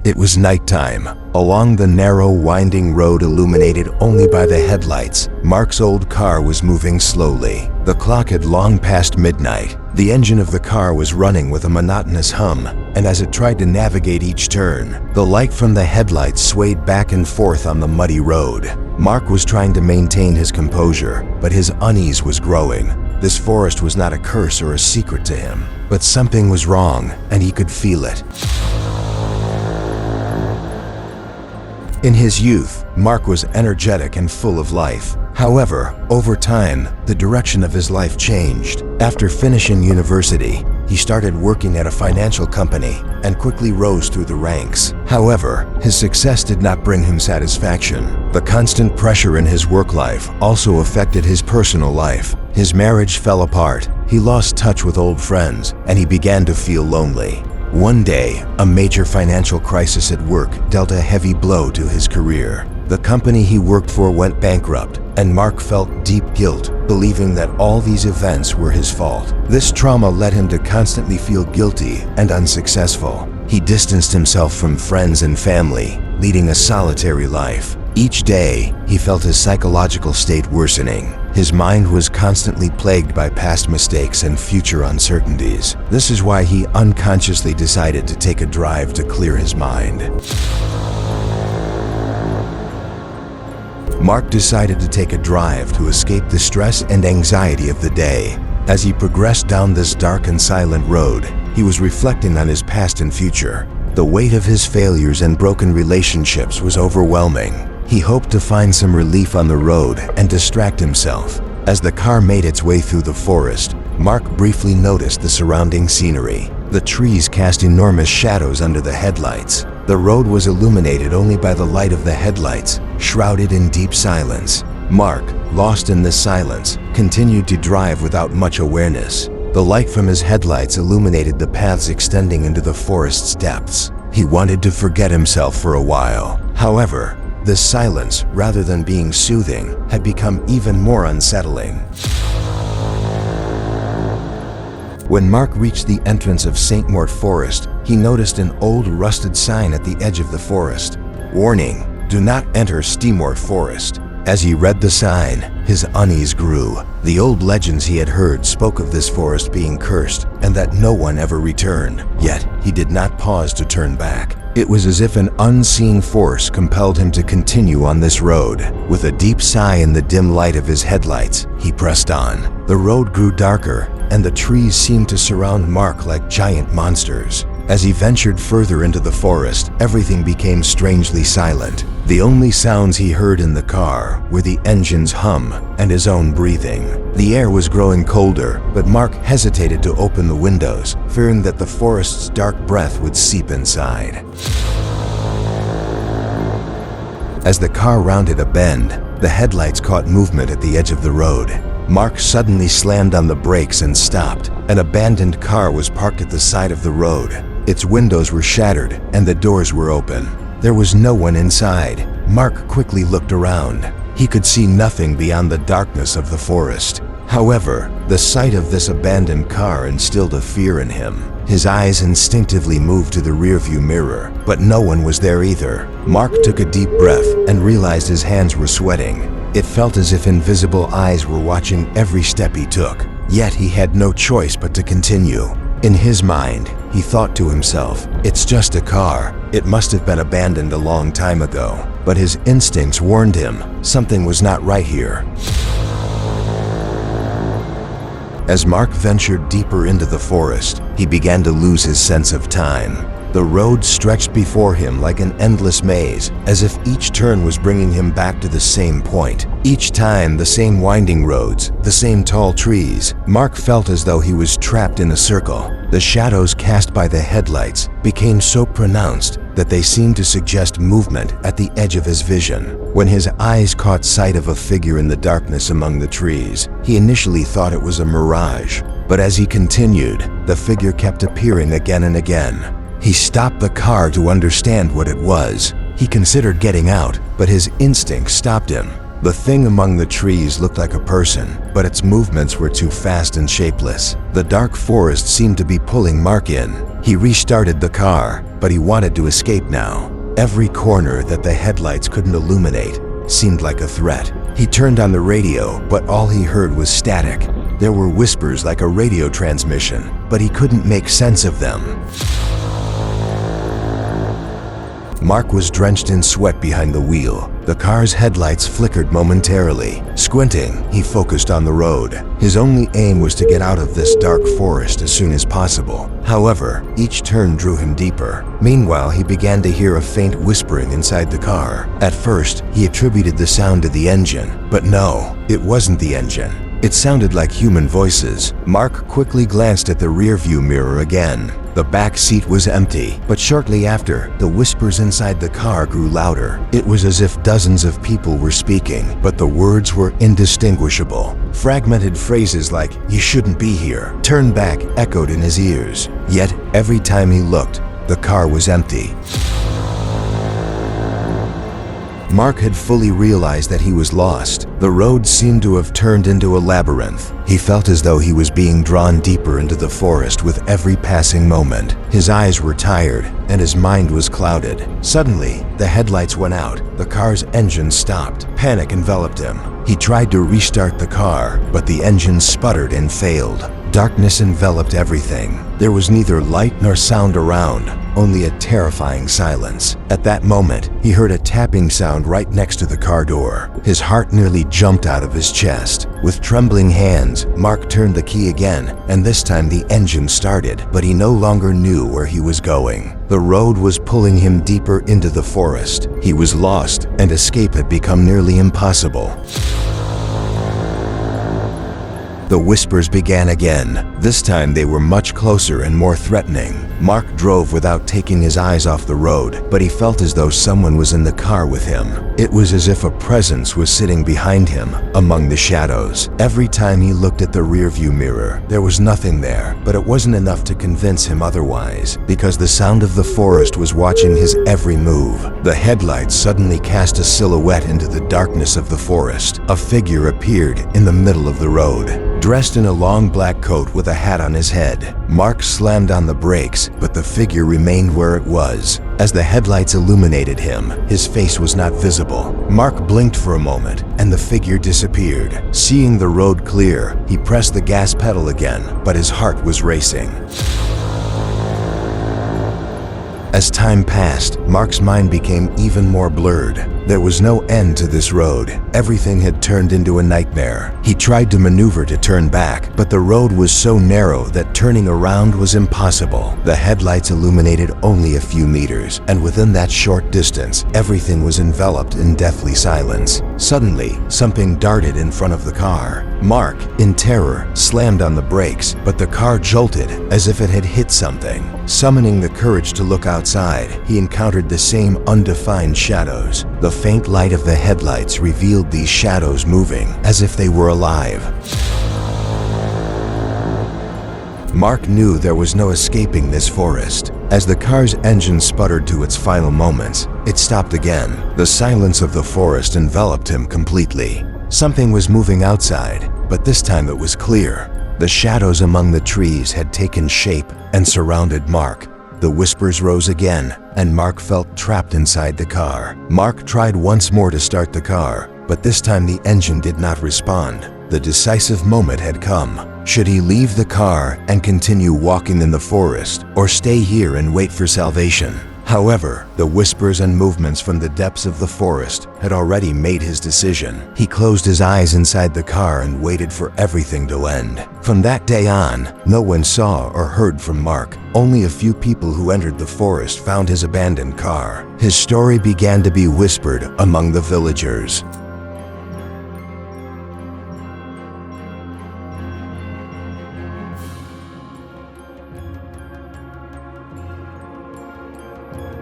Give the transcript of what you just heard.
It was nighttime. Along the narrow, winding road illuminated only by the headlights, Marc's old car was moving slowly. The clock had long passed midnight. The engine of the car was running with a monotonous hum, and as it tried to navigate each turn, the light from the headlights swayed back and forth on the muddy road. Marc was trying to maintain his composure, but his unease was growing. This forest was not a curse or a secret to him, but something was wrong, and he could feel it. In his youth, Marc was energetic and full of life. However, over time, the direction of his life changed. After finishing university, he started working at a financial company and quickly rose through the ranks. However, his success did not bring him satisfaction. The constant pressure in his work life also affected his personal life. His marriage fell apart, he lost touch with old friends, and he began to feel lonely. One day, a major financial crisis at work dealt a heavy blow to his career. The company he worked for went bankrupt, and Marc felt deep guilt, believing that all these events were his fault. This trauma led him to constantly feel guilty and unsuccessful. He distanced himself from friends and family, leading a solitary life. Each day, he felt his psychological state worsening. His mind was constantly plagued by past mistakes and future uncertainties. This is why he unconsciously decided to take a drive to clear his mind. Marc decided to take a drive to escape the stress and anxiety of the day. As he progressed down this dark and silent road, he was reflecting on his past and future. The weight of his failures and broken relationships was overwhelming. He hoped to find some relief on the road and distract himself. As the car made its way through the forest, Marc briefly noticed the surrounding scenery. The trees cast enormous shadows under the headlights. The road was illuminated only by the light of the headlights, shrouded in deep silence. Marc, lost in this silence, continued to drive without much awareness. The light from his headlights illuminated the paths extending into the forest's depths. He wanted to forget himself for a while. However, this silence, rather than being soothing, had become even more unsettling. When Marc reached the entrance of St-Mort Forest, he noticed an old rusted sign at the edge of the forest. "Warning, do not enter St-Mort Forest." As he read the sign, his unease grew. The old legends he had heard spoke of this forest being cursed and that no one ever returned. Yet, he did not pause to turn back. It was as if an unseen force compelled him to continue on this road. With a deep sigh in the dim light of his headlights, he pressed on. The road grew darker, and the trees seemed to surround Marc like giant monsters. As he ventured further into the forest, everything became strangely silent. The only sounds he heard in the car were the engine's hum and his own breathing. The air was growing colder, but Marc hesitated to open the windows, fearing that the forest's dark breath would seep inside. As the car rounded a bend, the headlights caught movement at the edge of the road. Marc suddenly slammed on the brakes and stopped. An abandoned car was parked at the side of the road. Its windows were shattered and the doors were open. There was no one inside. Marc quickly looked around. He could see nothing beyond the darkness of the forest. However, the sight of this abandoned car instilled a fear in him. His eyes instinctively moved to the rearview mirror, but no one was there either. Marc took a deep breath and realized his hands were sweating. It felt as if invisible eyes were watching every step he took. Yet he had no choice but to continue. In his mind, he thought to himself, "It's just a car. It must have been abandoned a long time ago." But his instincts warned him something was not right here. As Marc ventured deeper into the forest, he began to lose his sense of time. The road stretched before him like an endless maze, as if each turn was bringing him back to the same point. Each time, the same winding roads, the same tall trees. Marc felt as though he was trapped in a circle. The shadows cast by the headlights became so pronounced that they seemed to suggest movement at the edge of his vision. When his eyes caught sight of a figure in the darkness among the trees, he initially thought it was a mirage. But as he continued, the figure kept appearing again and again. He stopped the car to understand what it was. He considered getting out, but his instinct stopped him. The thing among the trees looked like a person, but its movements were too fast and shapeless. The dark forest seemed to be pulling Marc in. He restarted the car, but he wanted to escape now. Every corner that the headlights couldn't illuminate seemed like a threat. He turned on the radio, but all he heard was static. There were whispers like a radio transmission, but he couldn't make sense of them. Marc was drenched in sweat behind the wheel. The car's headlights flickered momentarily. Squinting, he focused on the road. His only aim was to get out of this dark forest as soon as possible. However, each turn drew him deeper. Meanwhile, he began to hear a faint whispering inside the car. At first, he attributed the sound to the engine, but no, it wasn't the engine. It sounded like human voices. Marc quickly glanced at the rearview mirror again. The back seat was empty, but shortly after, the whispers inside the car grew louder. It was as if dozens of people were speaking, but the words were indistinguishable. Fragmented phrases like, "You shouldn't be here," "Turn back," echoed in his ears. Yet, every time he looked, the car was empty. Marc had fully realized that he was lost. The road seemed to have turned into a labyrinth. He felt as though he was being drawn deeper into the forest with every passing moment. His eyes were tired, and his mind was clouded. Suddenly, the headlights went out. The car's engine stopped. Panic enveloped him. He tried to restart the car, but the engine sputtered and failed. Darkness enveloped everything. There was neither light nor sound around, only a terrifying silence. At that moment, he heard a tapping sound right next to the car door. His heart nearly jumped out of his chest. With trembling hands, Marc turned the key again, and this time the engine started, but he no longer knew where he was going. The road was pulling him deeper into the forest. He was lost, and escape had become nearly impossible. The whispers began again. This time they were much closer and more threatening. Marc drove without taking his eyes off the road, but he felt as though someone was in the car with him. It was as if a presence was sitting behind him, among the shadows. Every time he looked at the rearview mirror, there was nothing there, but it wasn't enough to convince him otherwise, because the sound of the forest was watching his every move. The headlights suddenly cast a silhouette into the darkness of the forest. A figure appeared in the middle of the road. Dressed in a long black coat with a hat on his head, Marc slammed on the brakes, but the figure remained where it was. As the headlights illuminated him, his face was not visible. Marc blinked for a moment, and the figure disappeared. Seeing the road clear, he pressed the gas pedal again, but his heart was racing. As time passed, Marc's mind became even more blurred. There was no end to this road. Everything had turned into a nightmare. He tried to maneuver to turn back, but the road was so narrow that turning around was impossible. The headlights illuminated only a few meters, and within that short distance, everything was enveloped in deathly silence. Suddenly, something darted in front of the car. Marc, in terror, slammed on the brakes, but the car jolted as if it had hit something. Summoning the courage to look outside, he encountered the same undefined shadows. The faint light of the headlights revealed these shadows moving, as if they were alive. Marc knew there was no escaping this forest. As the car's engine sputtered to its final moments, it stopped again. The silence of the forest enveloped him completely. Something was moving outside, but this time it was clear. The shadows among the trees had taken shape and surrounded Marc. The whispers rose again, and Marc felt trapped inside the car. Marc tried once more to start the car, but this time the engine did not respond. The decisive moment had come. Should he leave the car and continue walking in the forest, or stay here and wait for salvation? However, the whispers and movements from the depths of the forest had already made his decision. He closed his eyes inside the car and waited for everything to end. From that day on, no one saw or heard from Marc. Only a few people who entered the forest found his abandoned car. His story began to be whispered among the villagers.